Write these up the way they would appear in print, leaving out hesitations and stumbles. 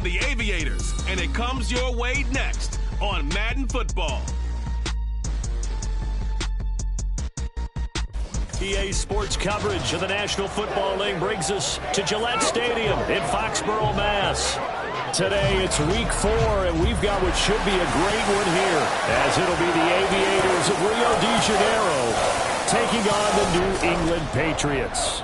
The Aviators, and it comes your way next on Madden Football. EA Sports coverage of the National Football League brings us to Gillette Stadium in Foxborough, Mass. Today it's week 4, and we've got what should be a great one here, as it'll be the Aviators of Rio de Janeiro taking on the New England Patriots.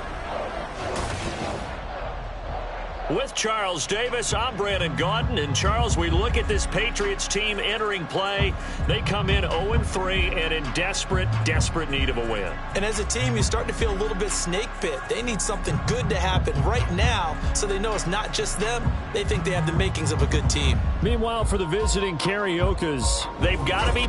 With Charles Davis, I'm Brandon Gaudin. And Charles, we look at this Patriots team entering play. They come in 0-3 and in desperate need of a win. And as a team, you start to feel a little bit snake bit. They need something good to happen right now so they know it's not just them. They think they have the makings of a good team. Meanwhile, for the visiting Cariocas, they've got to be...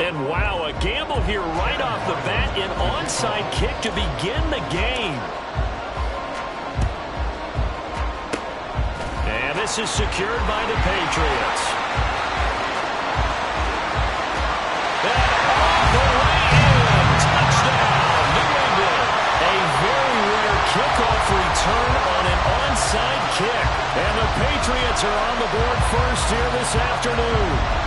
And wow, a gamble here right off the bat, an onside kick to begin the game. This is secured by the Patriots. And all the way in. Touchdown, New England. A very rare kickoff return on an onside kick. And the Patriots are on the board first here this afternoon.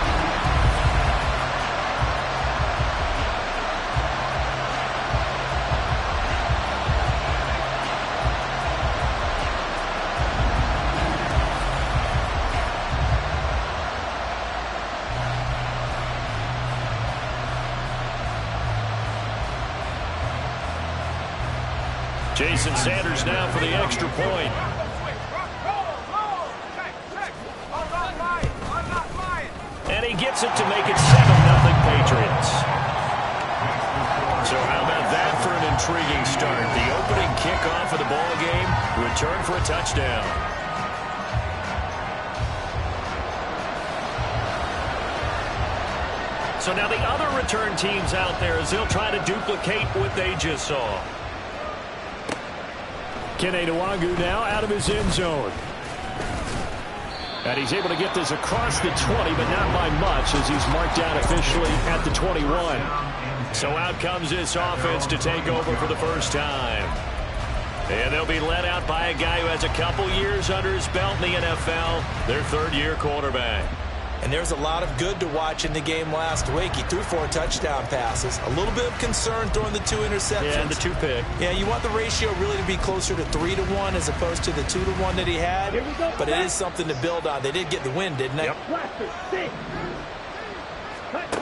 Jason Sanders now for the extra point. And he gets it to make it 7-0 Patriots. So how about that for an intriguing start? The opening kickoff of the ball game, return for a touchdown. So now the other return teams out there as they'll try to duplicate what they just saw. Kene Nwangwu now out of his end zone. And he's able to get this across the 20, but not by much as he's marked out officially at the 21. So out comes this offense to take over for the first time. And they'll be led out by a guy who has a couple years under his belt in the NFL, their third-year quarterback. And there's a lot of good to watch in the game last week. He threw 4 touchdown passes. A little bit of concern throwing the 2 interceptions. Yeah, and the 2 pick. Yeah, you want the ratio really to be closer to 3-1 as opposed to the 2-1 that he had. But it is something to build on. They did get the win, didn't they? Yep.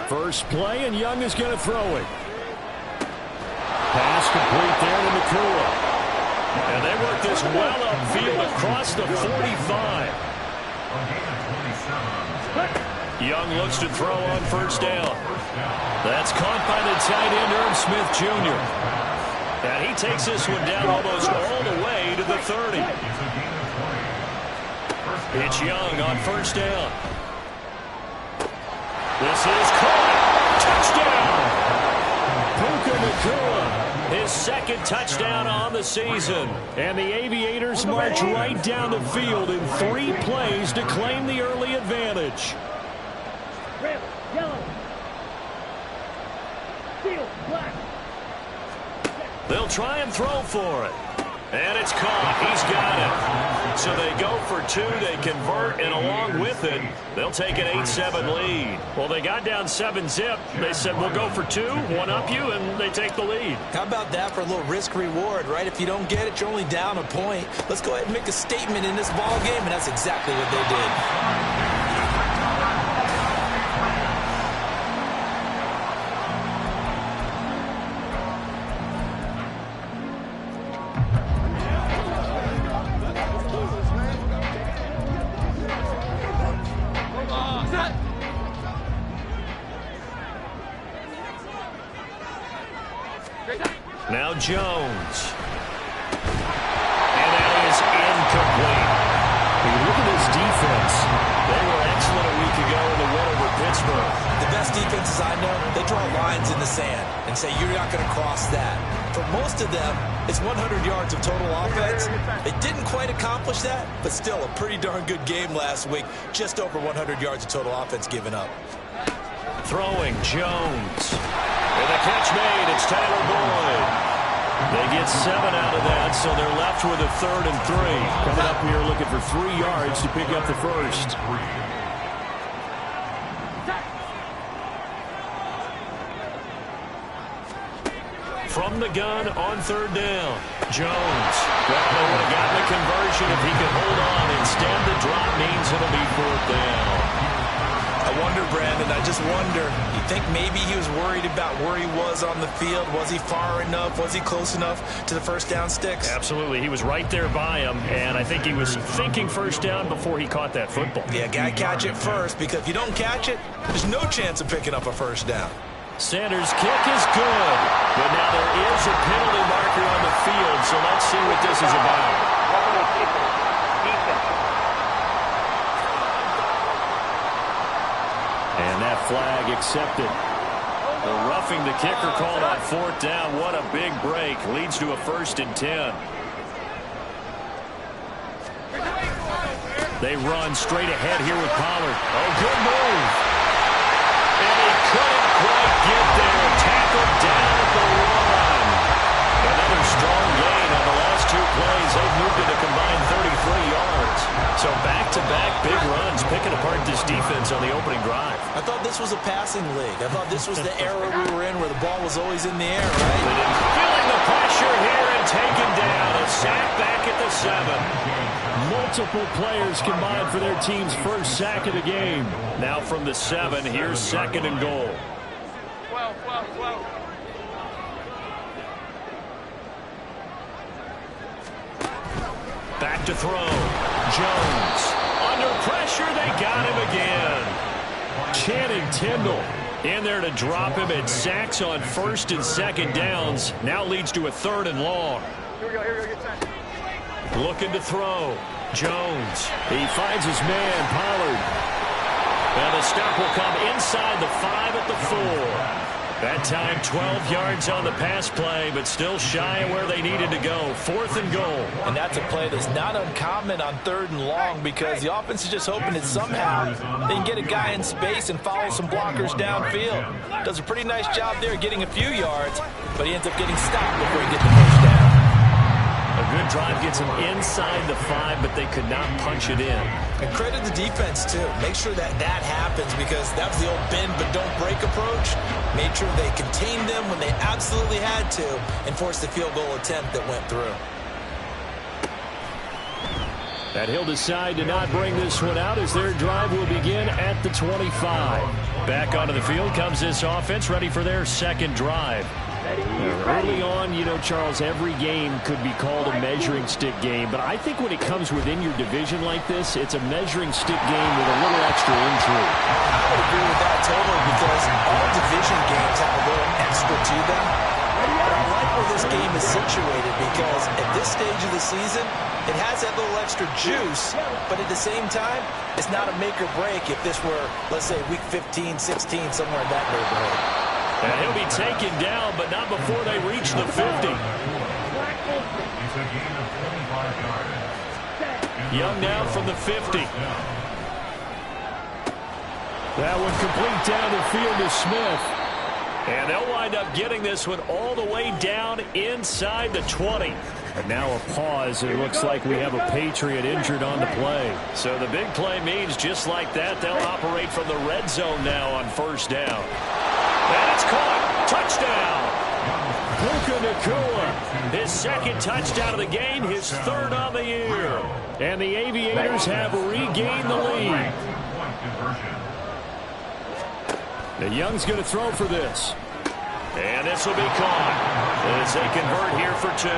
First play, and Young is going to throw it. Pass complete there to Nakua. And they work this well upfield across the 45. Young looks to throw on first down. That's caught by the tight end, Irv Smith Jr. And he takes this one down almost all the way to the 30. It's Young on first down. This is caught. Touchdown! Puka Nakua, his second touchdown on the season. And the Aviators march right down the field in 3 plays to claim the early advantage. Red, yellow, steel, black. They'll try and throw for it. And it's caught. He's got it. So they go for 2. They convert, and along with it, they'll take an 8-7 lead. Well, they got down 7-zip. They said, we'll go for 2, one up you, and they take the lead. How about that for a little risk-reward, right? If you don't get it, you're only down a point. Let's go ahead and make a statement in this ball game, and that's exactly what they did. Now Jones. And that is incomplete. When you look at this defense, they were excellent a week ago in the win over Pittsburgh. The best defenses I know, they draw lines in the sand and say you're not going to cross that. For most of them, it's 100 yards of total offense. They didn't quite accomplish that, but still a pretty darn good game last week. Just over 100 yards of total offense given up. Throwing Jones. And the catch made. It's Tyler Boyd. They get 7 out of that, so they're left with a 3rd and 3. Coming up here looking for 3 yards to pick up the first. From the gun on 3rd down. Jones. Well, they would have gotten the conversion if he could hold on. Instead, the drop means it'll be 4th down. I wonder, Brandon, I just wonder, you think maybe he was worried about where he was on the field? Was he far enough? Was he close enough to the first down sticks? Absolutely. He was right there by him, and I think he was thinking first down before he caught that football. Yeah, gotta catch it first, because if you don't catch it, there's no chance of picking up a first down. Sanders' kick is good, but now there is a penalty marker on the field, so let's see what this is about. And that flag accepted. The roughing the kicker called on 4th down. What a big break. Leads to a 1st and 10. They run straight ahead here with Pollard. Oh, good move. And he couldn't quite get there. Tackled down at the 1. Another strong gain on the last 2 plays. They've moved it a combined 33 yards. So back-to-back big runs, picking apart this defense on the opening drive. I thought this was a passing league. I thought this was the era we were in where the ball was always in the air, right? Feeling the pressure here and taken down. A sack back at the 7. Multiple players combined for their team's first sack of the game. Now from the 7, here's 2nd and goal. 12. Back to throw. Jones. Under pressure, they got him again. Channing Tindall in there to drop him. It sacks on 1st and 2nd downs. Now leads to a 3rd and long. Here we go, get set. Looking to throw. Jones. He finds his man, Pollard. And the stop will come inside the 5 at the 4. That time 12 yards on the pass play, but still shy of where they needed to go. 4th and goal. And that's a play that's not uncommon on 3rd and long because the offense is just hoping that somehow they can get a guy in space and follow some blockers downfield. Does a pretty nice job there getting a few yards, but he ends up getting stopped before he gets the first down. A good drive gets him inside the 5, but they could not punch it in. And credit the defense, too. Make sure that happens because that was the old bend but don't break approach. Made sure they contained them when they absolutely had to and forced the field goal attempt that went through. And he'll decide to not bring this one out as their drive will begin at the 25. Back onto the field comes this offense, ready for their 2nd drive. Early on, you know, Charles, every game could be called a measuring stick game, but I think when it comes within your division like this, it's a measuring stick game with a little extra intrigue. I would agree with that totally because all division games have a little extra to them. But I like where this game is situated because at this stage of the season, it has that little extra juice, but at the same time, it's not a make or break if this were, let's say, week 15, 16, somewhere in that neighborhood. And he'll be taken down, but not before they reach the 50. Young now from the 50. That one complete down the field to Smith. And they'll wind up getting this one all the way down inside the 20. And now a pause. It looks like we have a Patriot injured on the play. So the big play means just like that, they'll operate from the red zone now on 1st down. And it's caught. Touchdown. Puka Nacua. His 2nd touchdown of the game, his 3rd on the year. And the Aviators have regained the lead. The Young's going to throw for this. And this will be caught as they convert here for 2.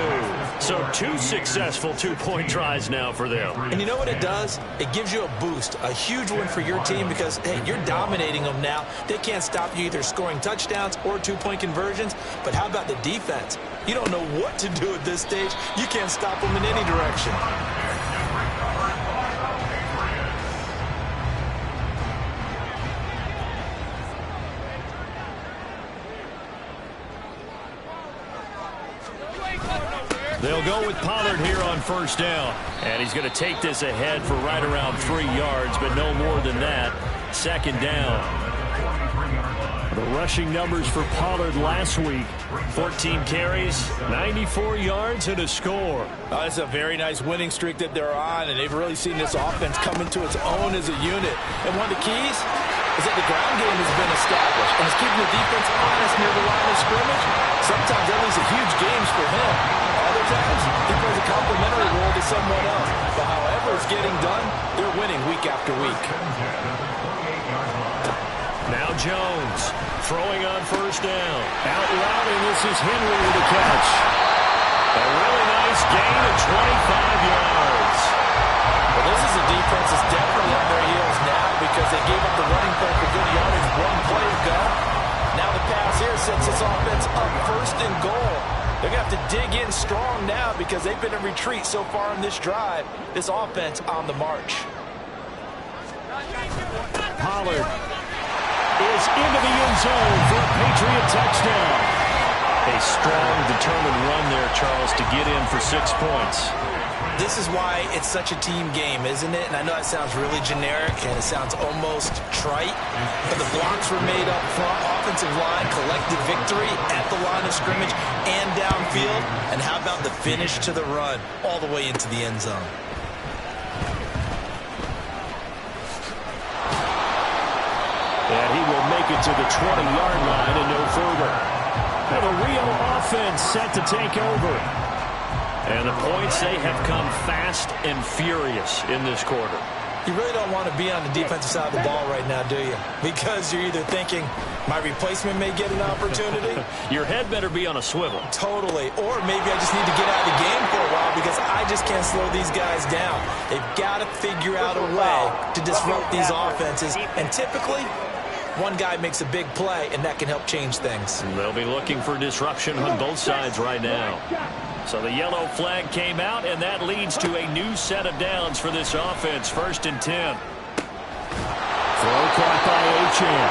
So 2 successful 2-point tries now for them. And you know what it does? It gives you a boost, a huge one for your team because, hey, you're dominating them now. They can't stop you either scoring touchdowns or 2-point conversions. But how about the defense? You don't know what to do at this stage. You can't stop them in any direction. They'll go with Pollard here on 1st down. And he's going to take this ahead for right around 3 yards, but no more than that. 2nd down. The rushing numbers for Pollard last week. 14 carries, 94 yards, and a score. It's a very nice winning streak that they're on, and they've really seen this offense come into its own as a unit. And one of the keys is that the ground game has been established, and it's keeping the defense honest near the line of scrimmage. Sometimes that leads to huge games for him. Other times, he plays a complimentary role to someone else. But however it's getting done, they're winning week after week. Now Jones throwing on 1st down. Out loud, and this is Henry with a catch. A really nice gain of 25 yards. Well, this is a defense that's definitely on their heels now because they gave up the running play for good yardage 1 play ago. Now the pass here sets this offense up 1st and goal. They're going to have to dig in strong now because they've been in retreat so far in this drive. This offense on the march. Pollard is into the end zone for a Patriot touchdown. A strong, determined run there, Charles, to get in for 6 points. this is why it's such a team game, isn't it? And I know it sounds really generic and it sounds almost trite, but the blocks were made up front, offensive line, collected victory at the line of scrimmage and downfield. And how about the finish to the run all the way into the end zone? And he will make it to the 20-yard line and no further. And the Rio offense set to take over. And the points, they have come fast and furious in this quarter. You really don't want to be on the defensive side of the ball right now, do you? Because you're either thinking, my replacement may get an opportunity. Your head better be on a swivel. Totally. Or maybe I just need to get out of the game for a while because I just can't slow these guys down. They've got to figure out a way to disrupt these offenses. And typically, one guy makes a big play, and that can help change things. They'll be looking for disruption on both sides right now. So the yellow flag came out, and that leads to a new set of downs for this offense. 1st and 10. Throw caught by Achane.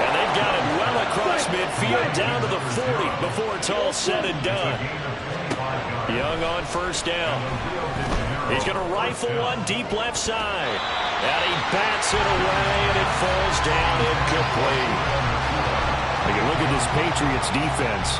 And they've got it well across midfield down to the 40 before it's all said and done. Young on 1st down. He's going to rifle one deep left side. And he bats it away, and it falls down incomplete. You look at this Patriots defense.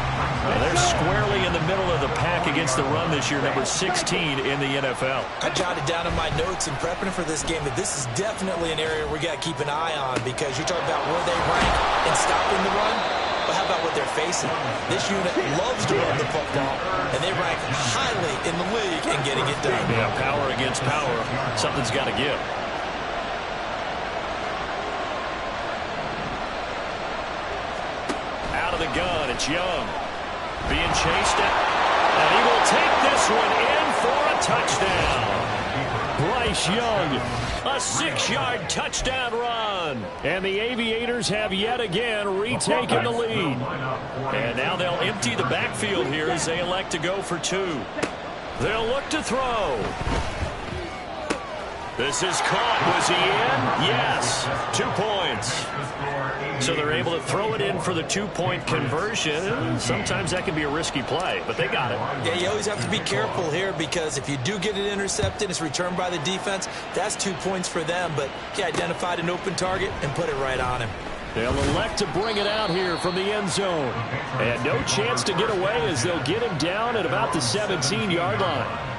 They're squarely in the middle of the pack against the run this year, number 16 in the NFL. I jotted down in my notes in prepping for this game that this is definitely an area we got to keep an eye on because you talk about where they rank in stopping the run, but how about what they're facing? This unit loves to run the football, and they rank highly in the league in getting it done. Yeah, power against power. Something's got to give. Out of the gun, it's Young. Being chased out. And he will take this one in for a touchdown. Bryce Young, a 6-yard touchdown run. And the Aviators have yet again retaken the lead. And now they'll empty the backfield here as they elect to go for 2. They'll look to throw. This is caught. Was he in? Yes. 2 points. So they're able to throw it in for the 2-point conversion. Sometimes that can be a risky play, but they got it. Yeah, you always have to be careful here because if you do get it intercepted, it's returned by the defense, that's 2 points for them. But he identified an open target and put it right on him. They'll elect to bring it out here from the end zone. And no chance to get away as they'll get him down at about the 17-yard line.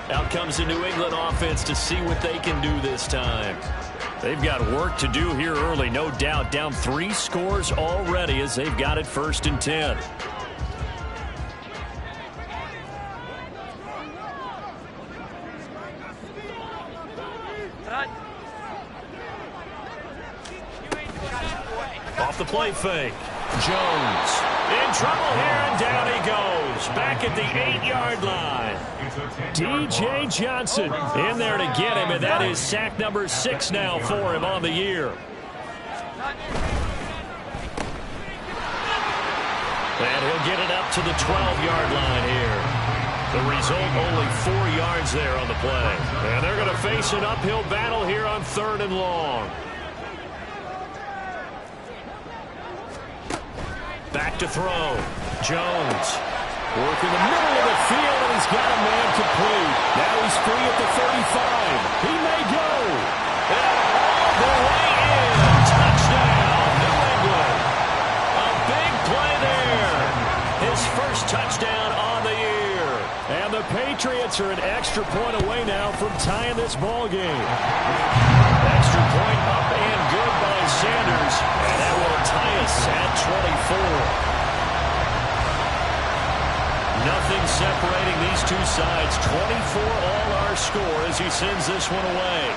Out comes the New England offense to see what they can do this time. They've got work to do here early, no doubt. Down 3 scores already as they've got it 1st and 10. Off the play fake. Jones in trouble here, and down he goes. Back at the 8-yard line. D.J. Johnson in there to get him, and that is sack number 6 now for him on the year. And he'll get it up to the 12-yard line here. The result, only 4 yards there on the play. And they're going to face an uphill battle here on 3rd and long. Back to throw. Jones working the middle of the field, and he's got a man complete. Now he's free at the 35. He may go. And all the way in. Touchdown, New England. A big play there. His first touchdown on the year. And the Patriots are an extra point away now from tying this ball game. Extra point up and good by Sanders. And that will tie us at 24. Nothing separating these two sides. 24 all our score as he sends this one away.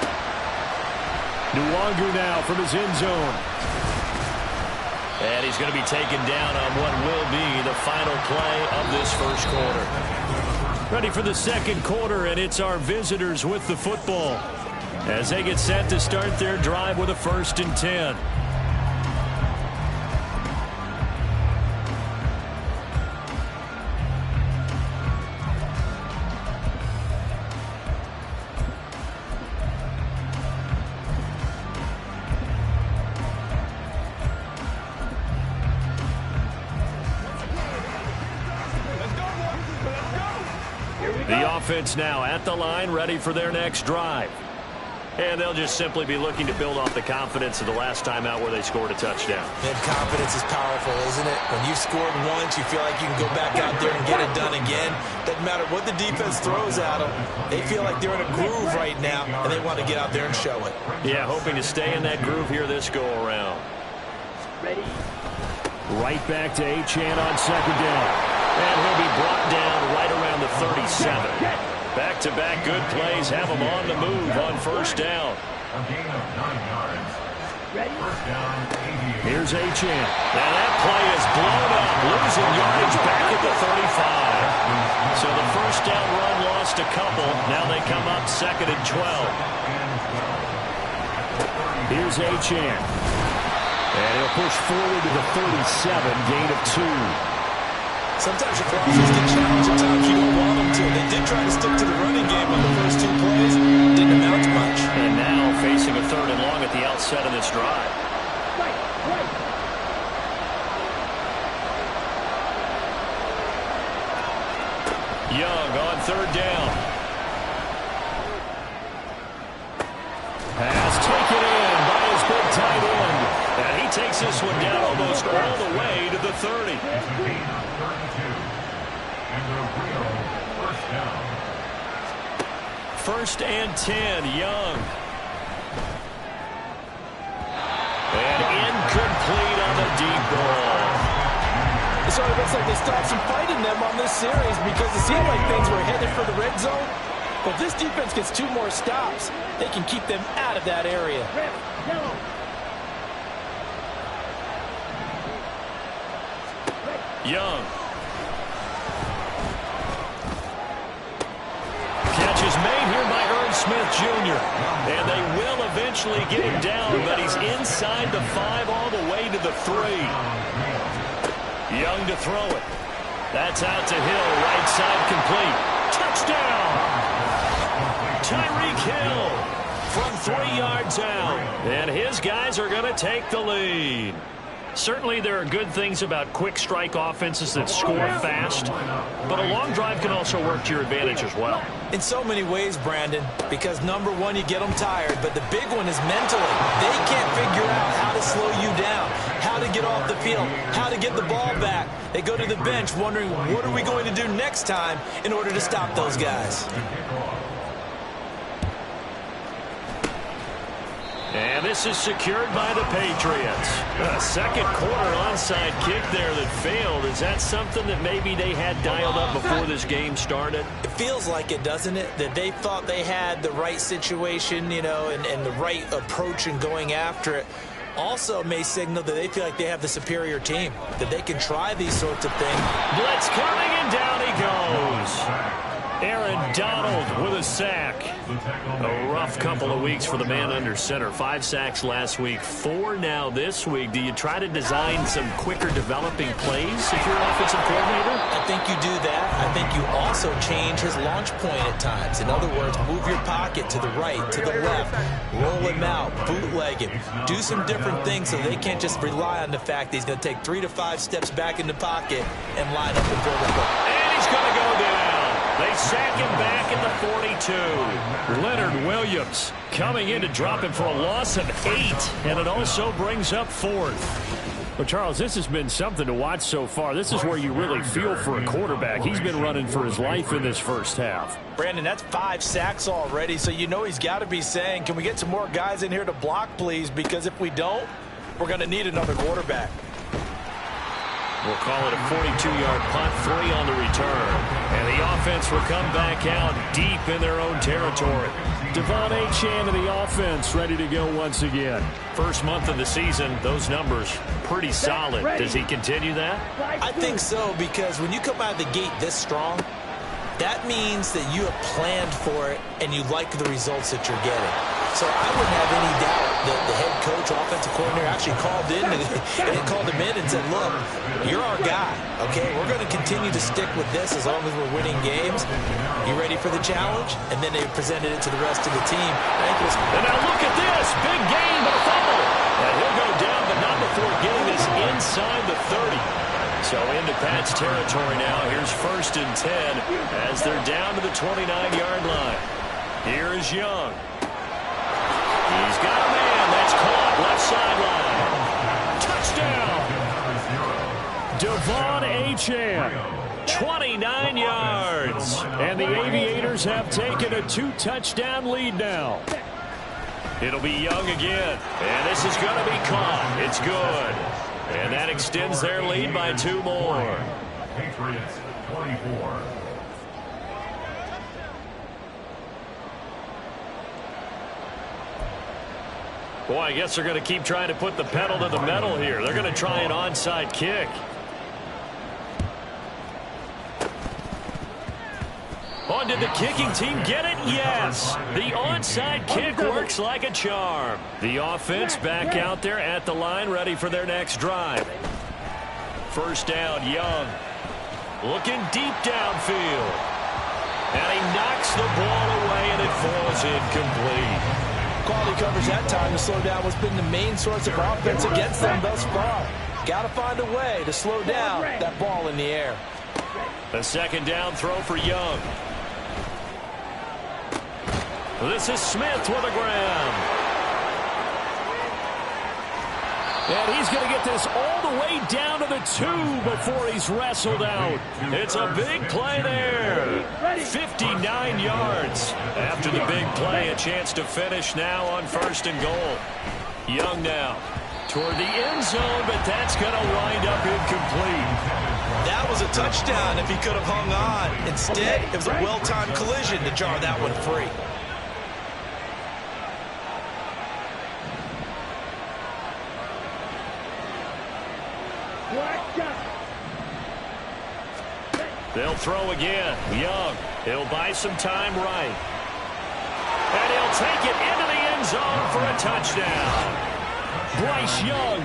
Nwangu now from his end zone. And he's going to be taken down on what will be the final play of this first quarter. Ready for the 2nd quarter, and it's our visitors with the football as they get set to start their drive with a 1st and 10. offense now at the line, ready for their next drive. And they'll just simply be looking to build off the confidence of the last time out where they scored a touchdown. And confidence is powerful, isn't it? When you've scored once, you feel like you can go back out there and get it done again. Doesn't matter what the defense throws at them. They feel like they're in a groove right now, and they want to get out there and show it. Yeah, hoping to stay in that groove here this go-around. Ready. Right back to Achane on second down. And he'll be brought down right around the 37. Back-to-back good plays have him on the move on first down. Here's Achane. Now that play is blown up, losing yardage back at the 35. So the first down run lost a couple. Now they come up second and 12. Here's Achane. And he'll push forward to the 37, gain of 2. Sometimes your crosses get challenged at times you don't want them to. They did try to stick to the running game on the first 2 plays. Didn't amount to much. And now facing a third and long at the outset of this drive. Right. Young on third down. Pass taken in by his big tight end. And he takes this one down almost all the way to the 30. First and 10, Young. And incomplete on the deep ball. So it looks like they stopped some fight in them on this series because it seemed like things were headed for the red zone. But if this defense gets 2 more stops, they can keep them out of that area. Red, yellow. Young. Catch is made here by Irv Smith Jr. And they will eventually get him down, but he's inside the 5 all the way to the 3. Young to throw it. That's out to Hill, right side complete. Touchdown! Tyreek Hill from 3 yards out. And his guys are going to take the lead. Certainly there are good things about quick strike offenses that score fast, but a long drive can also work to your advantage as well. In so many ways, Brandon, because number one, you get them tired, but the big one is mentally. They can't figure out how to slow you down, how to get off the field, how to get the ball back. They go to the bench wondering, what are we going to do next time in order to stop those guys? And this is secured by the Patriots. A second quarter onside kick there that failed. Is that something that maybe they had dialed up before this game started? It feels like it, doesn't it? That they thought they had the right situation, you know, and the right approach in going after it. Also may signal that they feel like they have the superior team, that they can try these sorts of things. Blitz coming, and down he goes. Aaron Donald with a sack. A rough couple of weeks for the man under center. 5 sacks last week, 4 now this week. Do you try to design some quicker developing plays if you're an offensive coordinator? I think you do that. I think you also change his launch point at times. In other words, move your pocket to the right, to the left, roll him out, bootleg him, do some different things so they can't just rely on the fact that he's going to take 3 to 5 steps back in the pocket and line up and build a play. And he's going to go down. They sack him back at the 42. Leonard Williams coming in to drop him for a loss of 8, and it also brings up 4th. Well, Charles, this has been something to watch so far. This is where you really feel for a quarterback. He's been running for his life in this first half. Brandon, that's 5 sacks already, so you know he's got to be saying, can we get some more guys in here to block, please? Because if we don't, we're going to need another quarterback. We'll call it a 42-yard punt, 3 on the return. And the offense will come back out deep in their own territory. Devon Achane of the offense ready to go once again. First month of the season, those numbers pretty solid. Does he continue that? I think so, because when you come out of the gate this strong, that means that you have planned for it and you like the results that you're getting. So I wouldn't have any doubt that the head coach, offensive coordinator actually called in and called him in and said, look, you're our guy, okay? We're going to continue to stick with this as long as we're winning games. You ready for the challenge? And then they presented it to the rest of the team. And now look at this. Big gain, but a fumble. And he'll go down, but not before getting this inside the 30. So into Pat's territory now. Here's 1st and 10 as they're down to the 29-yard line. Here is Young. He's got a man. That's caught. Left sideline. Touchdown. Devon Achane. 29 yards. And the Aviators have taken a 2-touchdown lead now. It'll be Young again. And this is going to be caught. It's good. And that extends their lead by 2 more. Patriots 24. Boy, I guess they're going to keep trying to put the pedal to the metal here. They're going to try an onside kick. Oh, did the kicking team get it? Yes. The onside kick works like a charm. The offense back out there at the line, ready for their next drive. 1st down, Young. Looking deep downfield. And he knocks the ball away, and it falls incomplete. Quality coverage that time to slow down what's been the main source of offense against them thus far. Got to find a way to slow down that ball in the air. A 2nd down throw for Young. This is Smith with a grab. And he's going to get this all the way down to the 2 before he's wrestled out. It's a big play there. 59 yards. After the big play, a chance to finish now on 1st and goal. Young now toward the end zone, but that's going to wind up incomplete. That was a touchdown if he could have hung on. Instead, it was a well-timed collision to jar that one free. They'll throw again. Young. He'll buy some time right. And he'll take it into the end zone for a touchdown. Bryce Young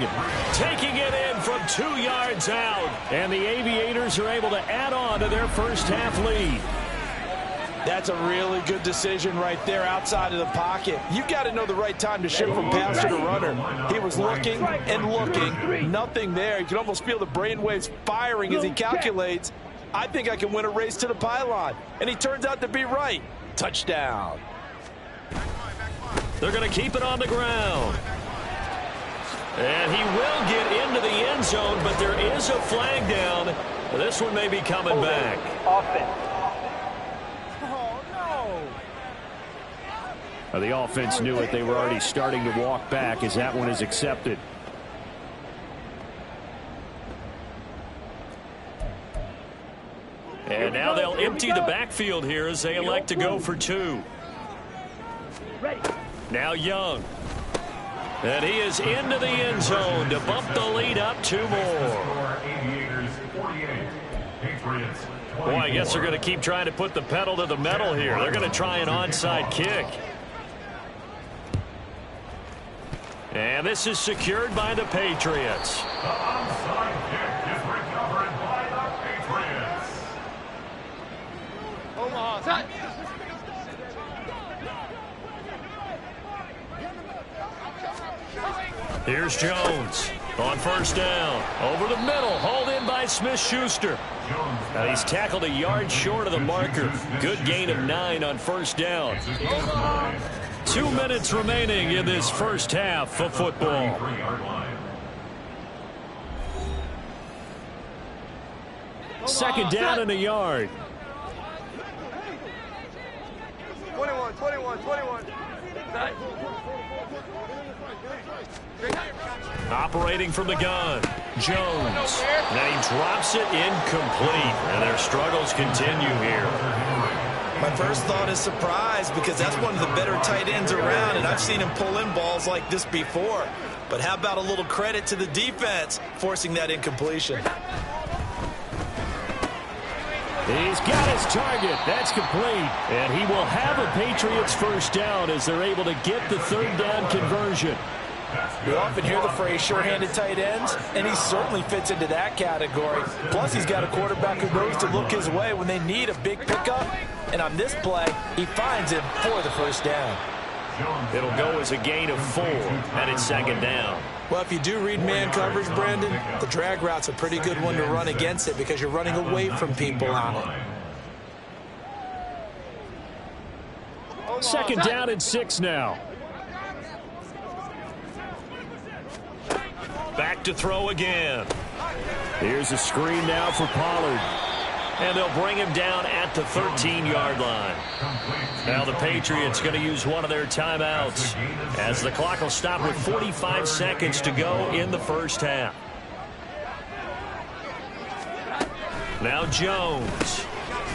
taking it in from 2 yards out. And the Aviators are able to add on to their 1st half lead. That's a really good decision right there outside of the pocket. You've got to know the right time to shift from passer to runner. He was looking and looking. Nothing there. You can almost feel the brainwaves firing as he calculates, I think I can win a race to the pylon. And he turns out to be right. Touchdown. They're going to keep it on the ground. And he will get into the end zone, but there is a flag down. This one may be coming back. The offense knew it. They were already starting to walk back as that one is accepted. And now they'll empty the backfield here as they elect to go for 2. Now Young. And he is into the end zone to bump the lead up 2 more. Boy, I guess they're going to keep trying to put the pedal to the metal here. They're going to try an onside kick. And this is secured by the Patriots. The onside kick is recovered by the Patriots. Omaha. Here's Jones on 1st down. Over the middle, hauled in by Smith-Schuster. He's tackled a yard short of the marker. Good gain of 9 on 1st down. 2 minutes remaining in this 1st half of football. Second down and a yard. 21. Operating from the gun, Jones. Now he drops it incomplete, and their struggles continue here. My first thought is surprise, because that's one of the better tight ends around, and I've seen him pull in balls like this before. But how about a little credit to the defense forcing that incompletion? He's got his target. That's complete. And he will have a Patriots 1st down as they're able to get the 3rd down conversion. We often hear the phrase sure-handed tight ends, and he certainly fits into that category. Plus, he's got a quarterback who knows to look his way when they need a big pickup. And on this play, he finds him for the 1st down. It'll go as a gain of 4, and it's second down. Well, if you do read man coverage, Brandon, the drag route's a pretty good one to run against it because you're running away from people on it. Second down and 6 now. Back to throw again. Here's a screen now for Pollard. And they'll bring him down at the 13-yard line. Now the Patriots going to use one of their timeouts as the clock will stop with 45 seconds to go in the first half. Now Jones.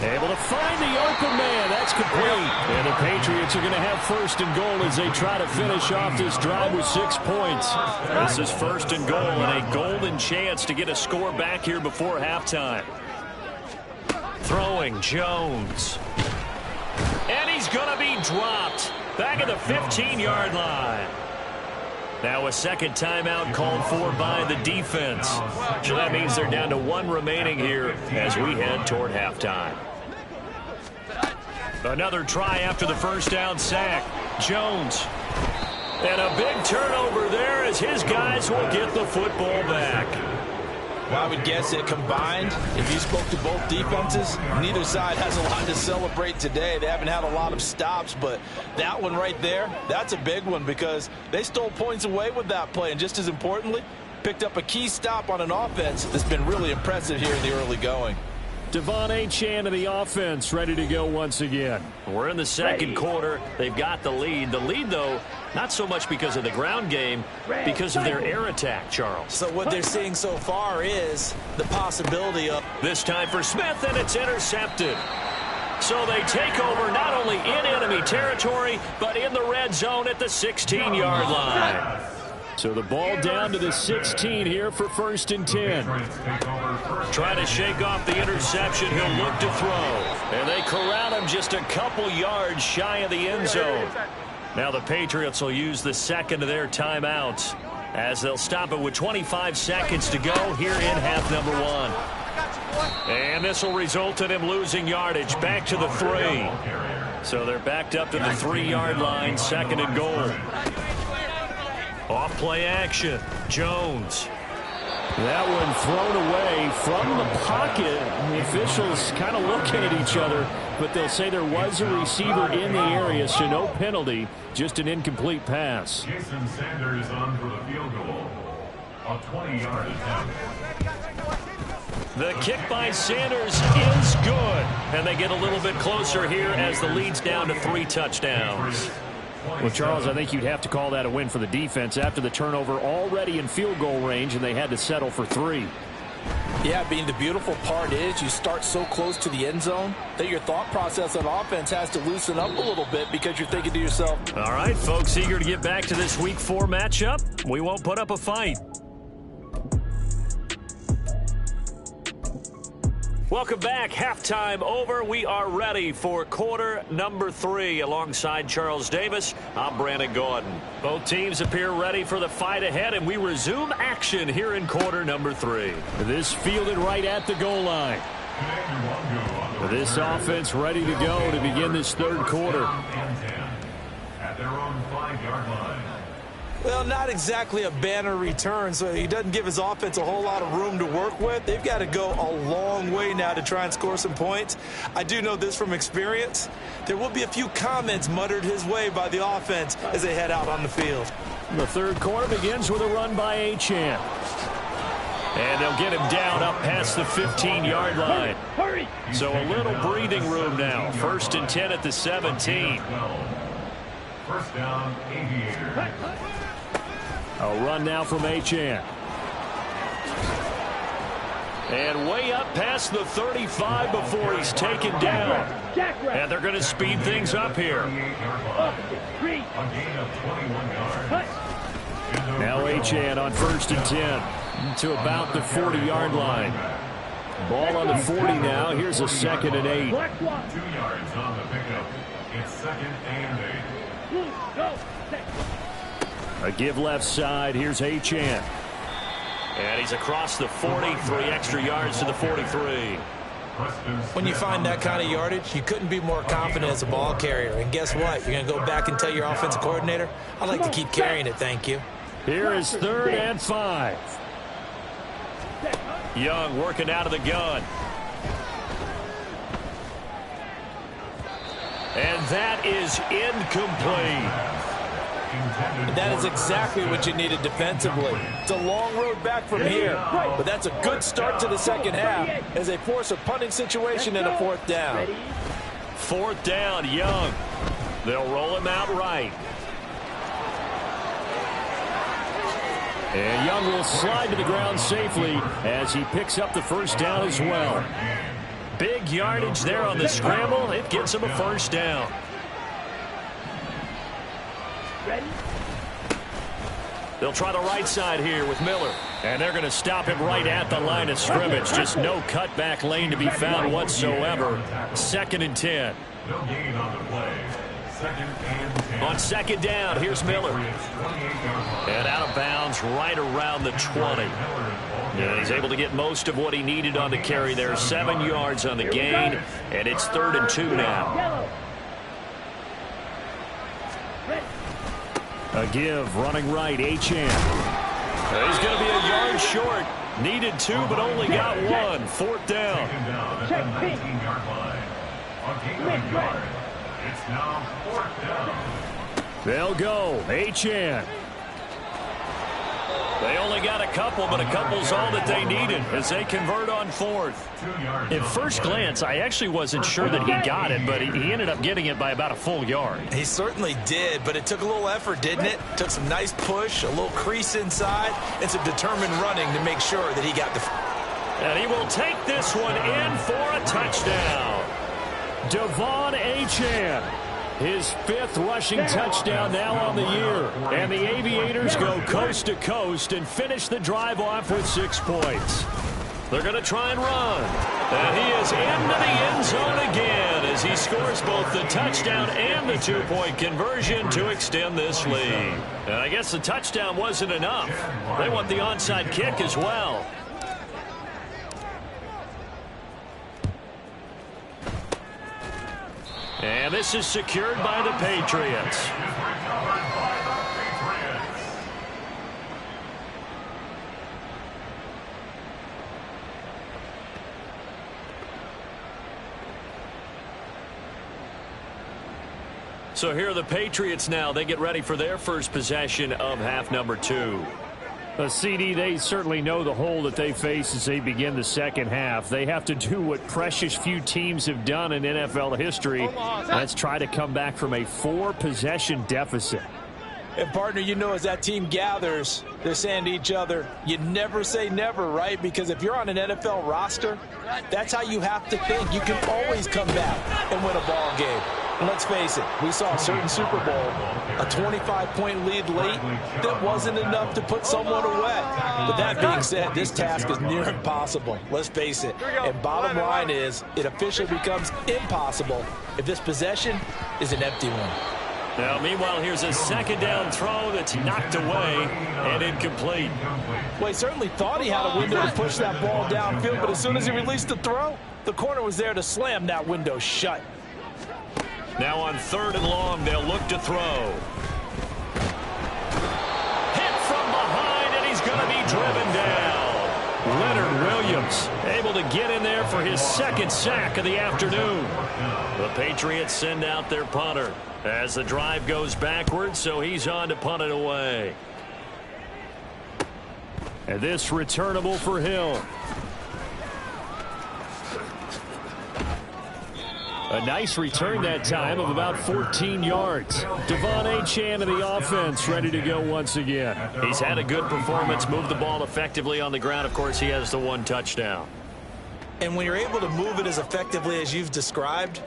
Able to find the open man. That's complete. And the Patriots are going to have first and goal as they try to finish off this drive with 6 points. This is first and goal and a golden chance to get a score back here before halftime. Throwing Jones. And he's going to be dropped back at the 15-yard line. Now a second timeout called for by the defense. So that means they're down to 1 remaining here as we head toward halftime. Another try after the first down sack. Jones. And a big turnover there as his guys will get the football back. Well, I would guess that combined, if you spoke to both defenses, neither side has a lot to celebrate today. They haven't had a lot of stops, but that one right there, that's a big one because they stole points away with that play. And just as importantly, picked up a key stop on an offense that's been really impressive here in the early going. Devon Achane of the offense ready to go once again. We're in the second quarter. They've got the lead. The lead, though, not so much because of the ground game, because of their air attack, Charles. So what they're seeing so far is the possibility of... This time for Smith, and it's intercepted. So they take over not only in enemy territory, but in the red zone at the 16-yard line. So the ball down to the 16 here for first and 10. Trying to shake off the interception. He'll look to throw. And they corral him just a couple yards shy of the end zone. Now the Patriots will use the second of their timeouts as they'll stop it with 25 seconds to go here in half number 1. And this will result in him losing yardage back to the 3. So they're backed up to the 3-yard line, second and goal. Off play action. Jones. That one thrown away from the pocket. The officials kind of looking at each other, but they'll say there was a receiver in the area, so no penalty, just an incomplete pass. Jason Sanders on for the field goal. A 20-yard attempt. The kick by Sanders is good, and they get a little bit closer here as the lead's down to 3 touchdowns. Well, Charles, I think you'd have to call that a win for the defense after the turnover already in field goal range, and they had to settle for 3. Yeah, the beautiful part is you start so close to the end zone that your thought process on offense has to loosen up a little bit because you're thinking to yourself, all right, folks, eager to get back to this Week 4 matchup. We won't put up a fight. Welcome back. Halftime over. We are ready for quarter number 3. Alongside Charles Davis, I'm Brandon Gordon. Both teams appear ready for the fight ahead, and we resume action here in quarter number 3. This fielded right at the goal line. This offense ready to go to begin this third quarter. At their own 5-yard line. well, not exactly a banner return, so he doesn't give his offense a whole lot of room to work with. They've got to go a long way now to try and score some points. I do know this from experience. There will be a few comments muttered his way by the offense as they head out on the field. The third quarter begins with a run by Achane. And they'll get him down up past the 15-yard line. Hurry! So a little breathing room now. 1st and 10 at the 17. First down, Aviator. A run now from Achane. And way up past the 35 before he's taken down. And they're going to speed things up here. A gain of 21 yards. Now Achane on 1st and 10 to about the 40-yard line. Ball on the 40 now. Here's a 2nd and 8. 2 yards on the pickup. It's 2nd and 8. A give left side. Here's Achane. And he's across the 40, 3 extra yards to the 43. When you find that kind of yardage, you couldn't be more confident as a ball carrier. And guess what? You're going to go back and tell your offensive coordinator, I'd like to keep carrying it, thank you. Here is 3rd and 5. Young working out of the gun. And that is incomplete. That is exactly what you needed defensively. It's a long road back from here, but that's a good start to the second half as they force a punting situation and a 4th down. 4th down, Young. They'll roll him out right. And Young will slide to the ground safely as he picks up the 1st down as well. Big yardage there on the scramble. It gets him a 1st down. Ready? They'll try the right side here with Miller. And they're going to stop him right at the line of scrimmage. Just no cutback lane to be found whatsoever. 2nd and 10. No gain on the play. 2nd and 10. On 2nd down, here's Miller. And out of bounds right around the 20. And he's able to get most of what he needed on the carry there. 7 yards on the gain. And it's 3rd and 2 now. A give, running right, Achane. He's going to be a yard short. Needed 2, but only got 1. 4th down. Check 19-yard line. On gain of a yard. It's now 4th down. They'll go. Achane. They only got a couple, but a couple's all that they needed as they convert on 4th. At first glance, I actually wasn't sure that he got it, but he ended up getting it by about a full yard. He certainly did, but it took a little effort, didn't it? Took some nice push, a little crease inside, and some determined running to make sure that he got the... And he will take this one in for a touchdown. Devon Achane. His 5th rushing touchdown now on the year. And the Aviators go coast to coast and finish the drive off with 6 points. They're going to try and run. And he is into the end zone again as he scores both the touchdown and the 2-point conversion to extend this lead. And I guess the touchdown wasn't enough. They want the onside kick as well. And this is secured by the Patriots. So here are the Patriots now. They get ready for their first possession of half number 2. CD, they certainly know the hole that they face as they begin the second half. They have to do what precious few teams have done in NFL history. Let's try to come back from a 4-possession deficit. And, partner, you know, as that team gathers, they're saying to each other, you never say never, right? Because if you're on an NFL roster, that's how you have to think. You can always come back and win a ball game. And let's face it, we saw a certain Super Bowl, a 25-point lead late that wasn't enough to put someone away. But that being said, this task is near impossible. Let's face it. And bottom line is, it officially becomes impossible if this possession is an empty one. Now, meanwhile, here's a 2nd down throw that's knocked away and incomplete. Well, he certainly thought he had a window to push that ball downfield, but as soon as he released the throw, the corner was there to slam that window shut. Now on 3rd and long, they'll look to throw. Hit from behind, and he's going to be driven down. Leonard Williams able to get in there for his 2nd sack of the afternoon. The Patriots send out their punter as the drive goes backwards, so he's on to punt it away. And this returnable for Hill. A nice return that time of about 14 yards. Devon Achane of the offense ready to go once again. He's had a good performance, moved the ball effectively on the ground. Of course, he has the 1 touchdown. And when you're able to move it as effectively as you've described,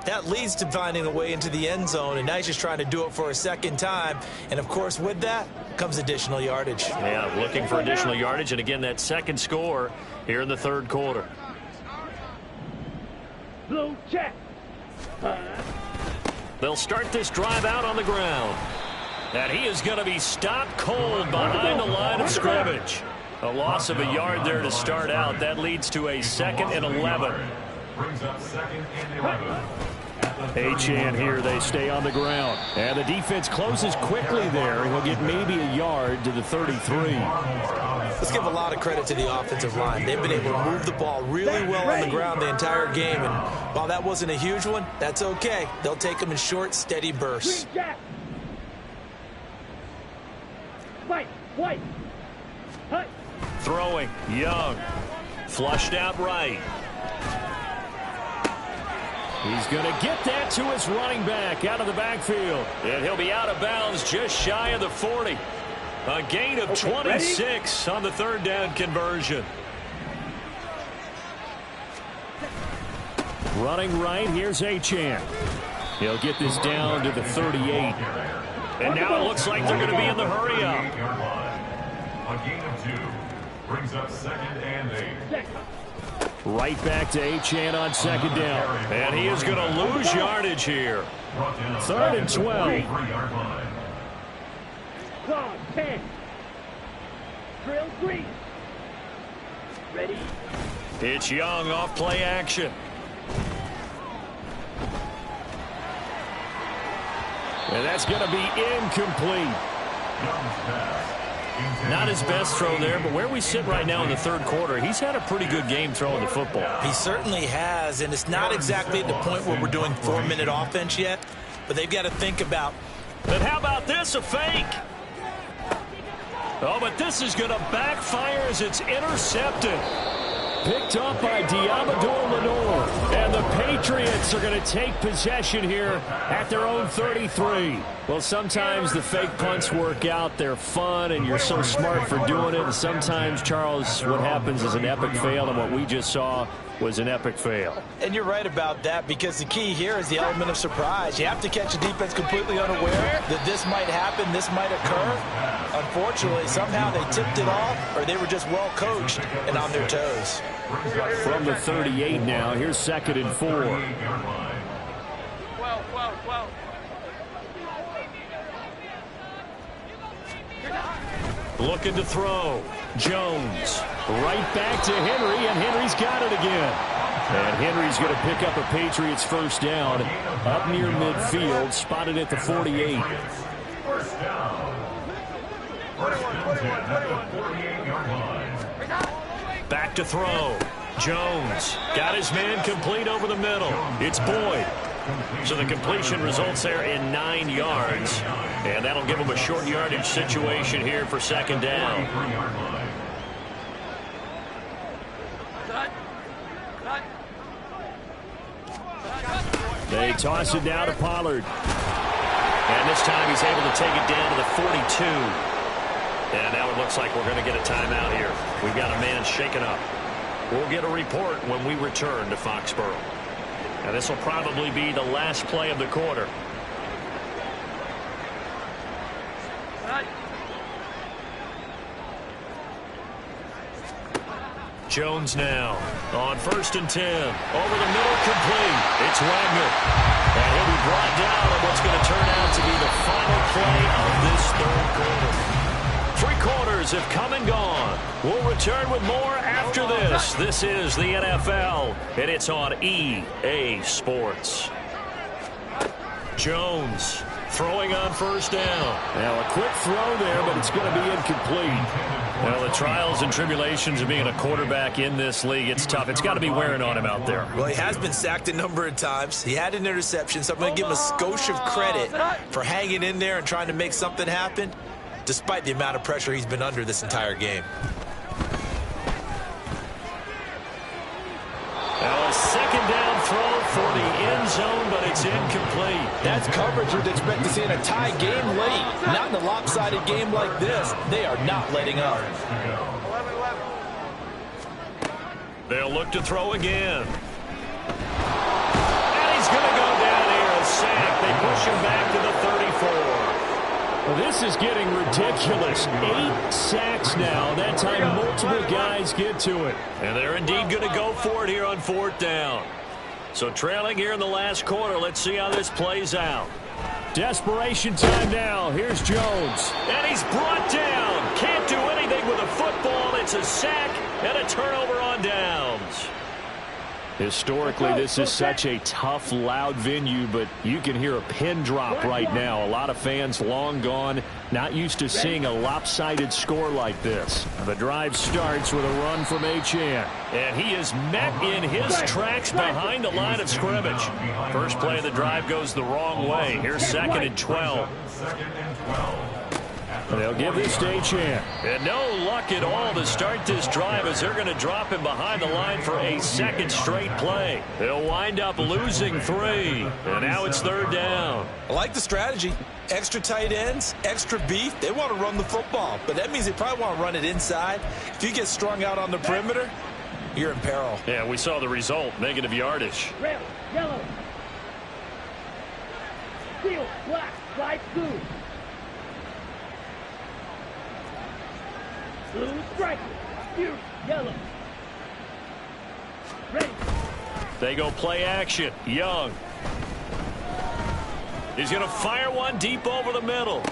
that leads to finding a way into the end zone, and now he's just trying to do it for a 2nd time. And, of course, with that comes additional yardage. Yeah, looking for additional yardage, and again, that 2nd score here in the 3rd quarter. Blue check. They'll start this drive out on the ground. And he is going to be stopped cold behind the line of scrimmage. A loss of a yard there to start out. That leads to a 2nd and 11. brings up 2nd and 11. Achane here, they stay on the ground. And the defense closes quickly there. He'll get maybe a yard to the 33. Let's give a lot of credit to the offensive line. They've been able to move the ball really well on the ground the entire game. And while that wasn't a huge one, that's okay. They'll take them in short, steady bursts. Throwing, Young. Flushed out right. He's going to get that to his running back out of the backfield. And he'll be out of bounds just shy of the 40. A gain of 26 on the 3rd down conversion. Running right, here's Achane. He'll get this down to the 38. And now it looks like they're going to be in the hurry up. A gain of 2 brings up 2nd and 8. Right back to Achane on 2nd down. And he is going to lose yardage here. 3rd and 12. Claw 10. Drill 3. Ready? It's Young off play action. And that's going to be incomplete. Not his best throw there, but where we sit right now in the 3rd quarter, he's had a pretty good game throwing the football. He certainly has, and it's not exactly at the point where we're doing 4-minute offense yet, but they've got to think about. But how about this, a fake? Oh, but this is going to backfire as it's intercepted. Picked up by Diamador Lenore. And the Patriots are going to take possession here at their own 33. Well, sometimes the fake punts work out. They're fun, and you're so smart for doing it. And sometimes, Charles, what happens is an epic fail, and what we just saw was an epic fail. And you're right about that, because the key here is the element of surprise. You have to catch a defense completely unaware that this might happen, this might occur. Unfortunately, somehow they tipped it off, or they were just well coached and on their toes. From the 38 now, here's 2nd and 4. Looking to throw. Jones. Right back to Henry, and Henry's got it again. And Henry's going to pick up a Patriots 1st down up near midfield, spotted at the 48. First down. Back to throw. Jones got his man complete over the middle. It's Boyd. So the completion results there in 9 yards. And that'll give him a short yardage situation here for 2nd down. They toss it down to Pollard. And this time he's able to take it down to the 42. And now it looks like we're going to get a timeout here. We've got a man shaken up. We'll get a report when we return to Foxborough. And this will probably be the last play of the quarter. Jones now on 1st and 10. Over the middle, complete. It's Wagner. And he'll be brought down on what's going to turn out to be the final play of this 3rd quarter. 3 quarters have come and gone. We'll return with more after this. This is the NFL, and it's on EA Sports. Jones throwing on 1st down. Now a quick throw there, but it's going to be incomplete. Well, the trials and tribulations of being a quarterback in this league, it's tough. It's got to be wearing on him out there. Well, he has been sacked a number of times. He had an interception, so I'm going to give him a skosh of credit for hanging in there and trying to make something happen, despite the amount of pressure he's been under this entire game. Now a 2nd down throw for the end zone, but it's incomplete. That's coverage you'd expect to see in a tie game late. Not in a lopsided game like this. They are not letting up. They'll look to throw again. And he's going to go down here, a sack. They push him back to the 34. Well, this is getting ridiculous. 8 sacks now. That time multiple guys get to it. And they're indeed going to go for it here on 4th down. So trailing here in the last quarter. Let's see how this plays out. Desperation time now. Here's Jones. And he's brought down. Can't do anything with a football. It's a sack and a turnover on downs. Historically, this is such a tough, loud venue, but you can hear a pin drop right now. A lot of fans long gone, not used to seeing a lopsided score like this. The drive starts with a run from Achane, and he is met in his tracks behind the line of scrimmage. First play of the drive goes the wrong way. Here's 2nd and 12. They'll give this to Achane. And no luck at all to start this drive as they're going to drop him behind the line for a second straight play. They'll wind up losing 3. And now it's 3rd down. I like the strategy. Extra tight ends, extra beef. They want to run the football, but that means they probably want to run it inside. If you get strung out on the perimeter, you're in peril. Yeah, we saw the result. Negative yardage. Red, yellow. Steel, black, white, blue. Blue striker, blue, yellow. Ready. They go play action. Young. He's going to fire one deep over the middle.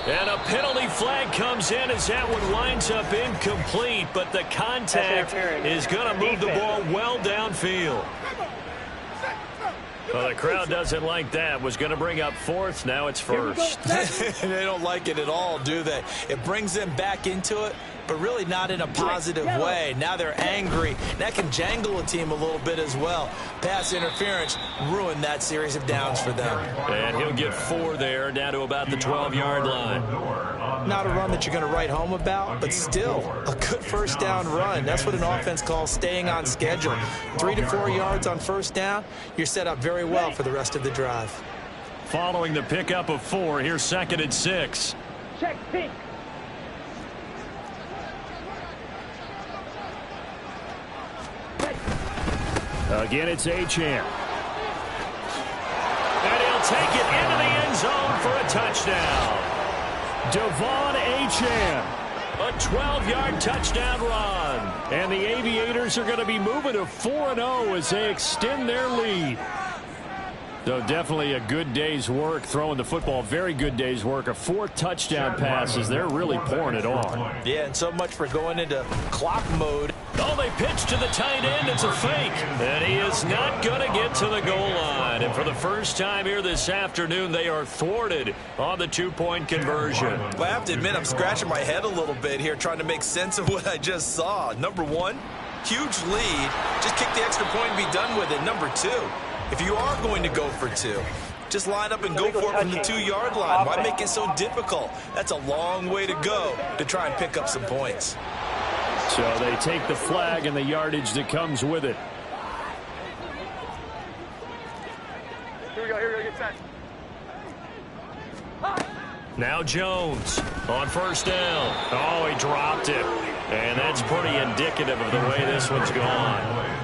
And a penalty flag comes in as that one winds up incomplete, but the contact is going to move the ball well downfield. Well, the crowd doesn't like that. Was going to bring up 4th. Now it's 1st. They don't like it at all, do they? It brings them back into it, but really not in a positive way. Now they're angry. That can jangle a team a little bit as well. Pass interference ruined that series of downs for them. And he'll get 4 there, down to about the 12-yard line. Not a run that you're going to write home about, but still a good first down run. That's what an offense calls staying on schedule. 3 to 4 yards on first down, you're set up very well for the rest of the drive. Following the pickup of 4, here's 2nd and 6. Check pink. Again, it's Achane. And he'll take it into the end zone for a touchdown. Devon Achane. A 12-yard touchdown run. And the Aviators are going to be moving to 4-0 as they extend their lead. So definitely a good day's work throwing the football. Very good day's work. A 4th touchdown passes. They're really pouring it on. Yeah, and so much for going into clock mode. Oh, they pitch to the tight end. It's a fake. And he is not going to get to the goal line. And for the first time here this afternoon, they are thwarted on the 2-point conversion. Well, I have to admit, I'm scratching my head a little bit here trying to make sense of what I just saw. Number 1, huge lead. Just kick the extra point and be done with it. Number 2, if you are going to go for 2, just line up and go for it from the 2-yard line. Why make it so difficult? That's a long way to go to try and pick up some points. So they take the flag and the yardage that comes with it. Here we go, get set. Now Jones on first down. Oh, he dropped it. And that's pretty indicative of the way this one's gone.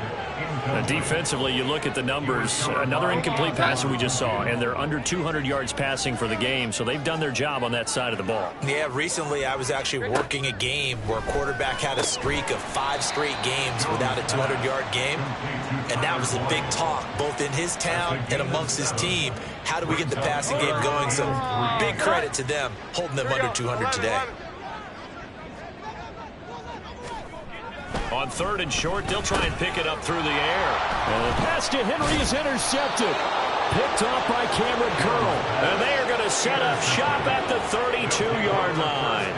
Defensively, you look at the numbers. Another incomplete passer we just saw, and they're under 200 yards passing for the game, so they've done their job on that side of the ball. Yeah, recently I was actually working a game where a quarterback had a streak of 5 straight games without a 200-yard game, and that was a big talk, both in his town and amongst his team. How do we get the passing game going? So big credit to them, holding them under 200 today. On 3rd and short, they'll try and pick it up through the air. And the pass to Henry is intercepted. Picked off by Cameron Curl. And they are going to set up shop at the 32-yard line.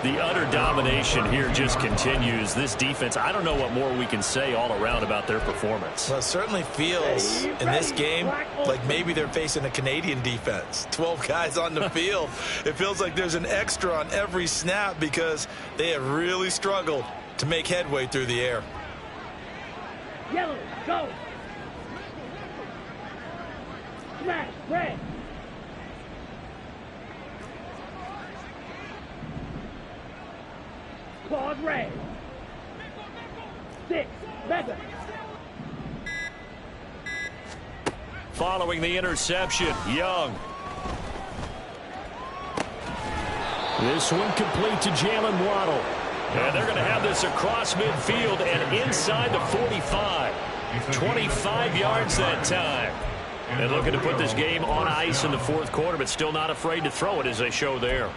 The utter domination here just continues. This defense, I don't know what more we can say all around about their performance. Well, it certainly feels in this game like maybe they're facing a Canadian defense. 12 guys on the field. It feels like there's an extra on every snap because they have really struggled to make headway through the air. Yellow, go. Smash, red. Claws, red. 6, mega. Following the interception, Young. This one complete to Jalen Waddle. And they're going to have this across midfield and inside the 45. 25 yards that time. And looking to put this game on ice in the 4th quarter, but still not afraid to throw it as they show there.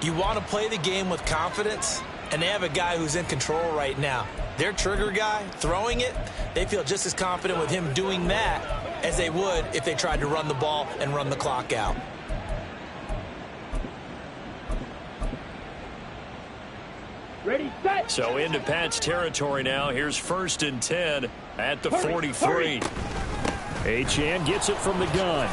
You want to play the game with confidence? and they have a guy who's in control right now. Their trigger guy, throwing it, they feel just as confident with him doing that as they would if they tried to run the ball and run the clock out. Ready, set. So into Pat's territory now. Here's 1st and 10 at the 43. Achane gets it from the gun.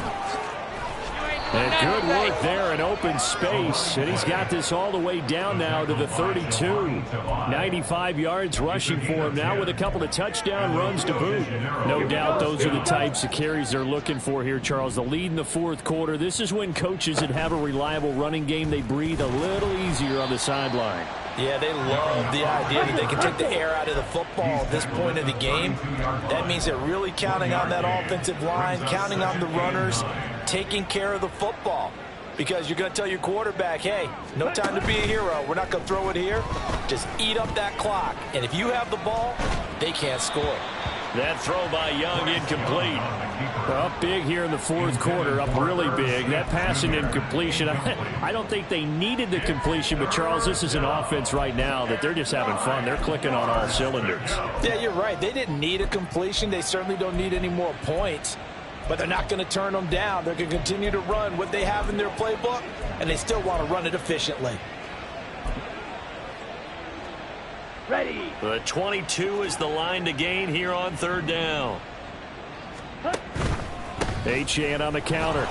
And good work there in open space. And he's got this all the way down now to the 32. 95 yards rushing for him now with a couple of touchdown runs to boot. No doubt those are the types of carries they're looking for here, Charles. The lead in the 4th quarter. This is when coaches that have a reliable running game, they breathe a little easier on the sideline. Yeah, they love the idea that they can take the air out of the football at this point in the game. That means they're really counting on that offensive line, counting on the runners, taking care of the football. Because you're going to tell your quarterback, hey, no time to be a hero. We're not going to throw it here. Just eat up that clock. And if you have the ball, they can't score. That throw by Young incomplete. Up big here in the 4th quarter, up really big. That pass and incompletion, I don't think they needed the completion, but Charles, this is an offense right now that they're just having fun. They're clicking on all cylinders. Yeah, you're right. They didn't need a completion. They certainly don't need any more points, but they're not going to turn them down. They're going to continue to run what they have in their playbook, and they still want to run it efficiently. Ready. The 22 is the line to gain here on 3rd down. Achane on the counter.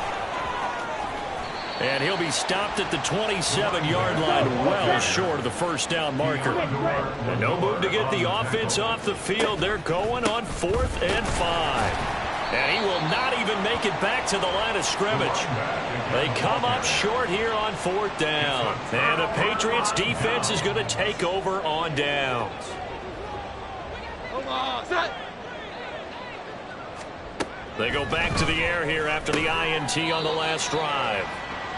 And he'll be stopped at the 27-yard line, well short of the 1st down marker. And no move to get the offense off the field. They're going on 4th and 5. And he will not even make it back to the line of scrimmage. They come up short here on 4th down. And the Patriots defense is going to take over on downs. They go back to the air here after the INT on the last drive.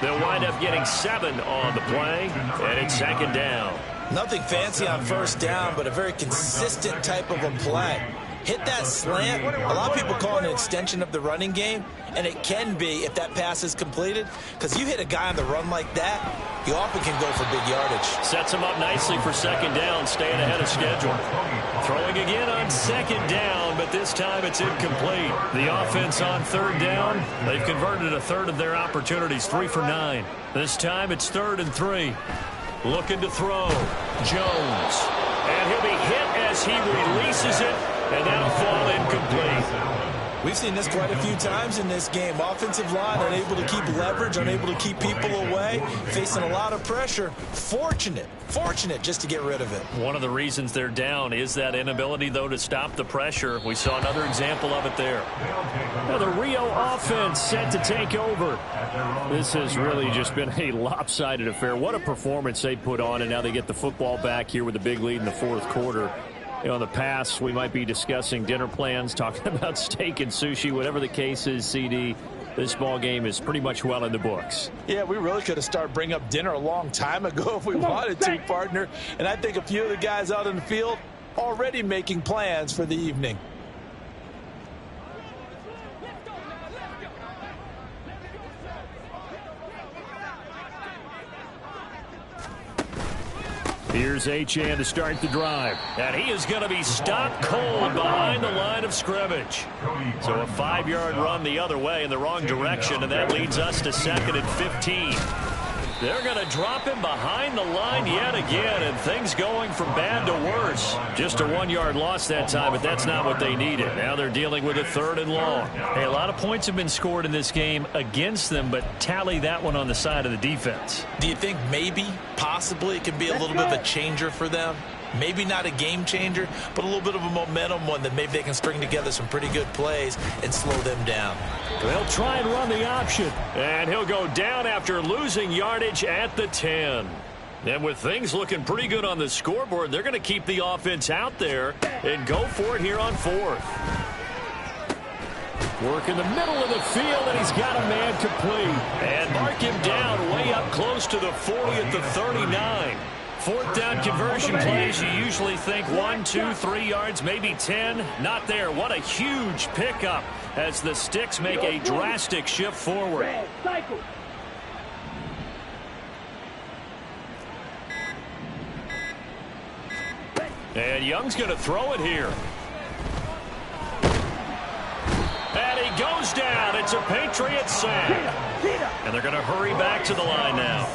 They'll wind up getting 7 on the play, and it's 2nd down. Nothing fancy on 1st down, but a very consistent type of a play. Hit that slant. A lot of people call it an extension of the running game, and it can be if that pass is completed, because you hit a guy on the run like that, you often can go for big yardage. Sets him up nicely for 2nd down, staying ahead of schedule. Throwing again on 2nd down, but this time it's incomplete. The offense on 3rd down, they've converted a third of their opportunities, 3 for 9. This time it's 3rd and 3. Looking to throw. Jones. And he'll be hit as he releases it. And that'll fall incomplete. We've seen this quite a few times in this game. Offensive line unable to keep leverage, unable to keep people away, facing a lot of pressure. Fortunate just to get rid of it. One of the reasons they're down is that inability, though, to stop the pressure. We saw another example of it there. Now the Rio offense set to take over. This has really just been a lopsided affair. What a performance they put on, and now they get the football back here with a big lead in the 4th quarter. You know, in the past, we might be discussing dinner plans, talking about steak and sushi, whatever the case is, CD. This ball game is pretty much well in the books. Yeah, we really could have started bringing up dinner a long time ago if we wanted to, partner. And I think a few of the guys out in the field already making plans for the evening. Here's Achane to start the drive. And he is going to be stopped cold behind the line of scrimmage. So a 5-yard run the other way in the wrong direction, and that leads us to 2nd and 15. They're going to drop him behind the line yet again, and things going from bad to worse. Just a 1-yard loss that time, but that's not what they needed. Now they're dealing with a 3rd and long. Hey, a lot of points have been scored in this game against them, but tally that one on the side of the defense. Do you think maybe, possibly, it could be a little bit of a changer for them? Maybe not a game changer, but a little bit of a momentum one that maybe they can string together some pretty good plays and slow them down. They'll try and run the option. And he'll go down after losing yardage at the 10. And with things looking pretty good on the scoreboard, they're going to keep the offense out there and go for it here on 4th. Work in the middle of the field, and he's got a man complete. And mark him down way up close to the 40 at the 39. 4th down conversion plays, you usually think 1, 2, 3 yards, maybe 10. Not there. What a huge pickup as the Sticks make a drastic shift forward. And Young's going to throw it here. And he goes down. It's a Patriots sack. And they're going to hurry back to the line now.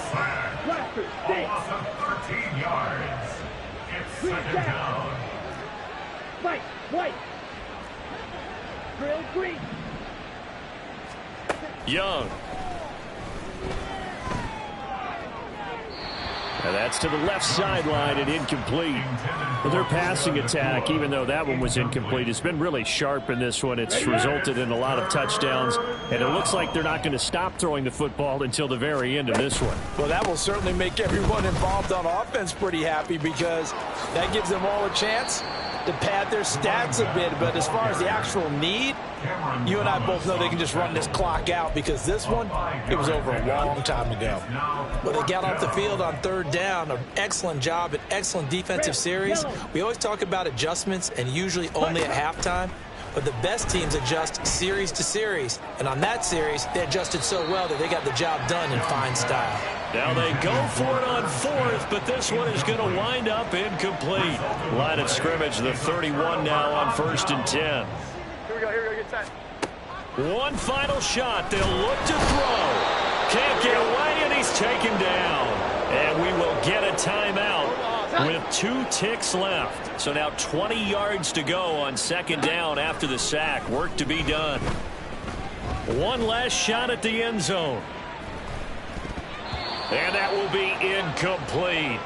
Almost 13 yards. It's second down. White. Drill green. Young. And that's to the left sideline and incomplete. Well, their passing attack, even though that one was incomplete, has been really sharp in this one. It's resulted in a lot of touchdowns, and it looks like they're not going to stop throwing the football until the very end of this one. Well, that will certainly make everyone involved on offense pretty happy because that gives them all a chance to pad their stats a bit. But as far as the actual need, you and I both know they can just run this clock out because this one, it was over a long time ago. But they got off the field on third down. An excellent job, an excellent defensive series. We always talk about adjustments and usually only at halftime. But the best teams adjust series to series. And on that series, they adjusted so well that they got the job done in fine style. Now they go for it on fourth, but this one is going to wind up incomplete. Line of scrimmage, the 31 now on 1st and 10. Here we go, get set. One final shot. They'll look to throw. Can't get away, and he's taken down. And we will get a timeout with 2 ticks left. So now 20 yards to go on 2nd down after the sack. Work to be done. One last shot at the end zone. And that will be incomplete.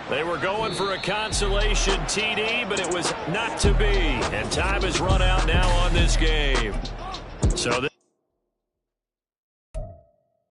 They were going for a consolation TD, but it was not to be. And time has run out now on this game. So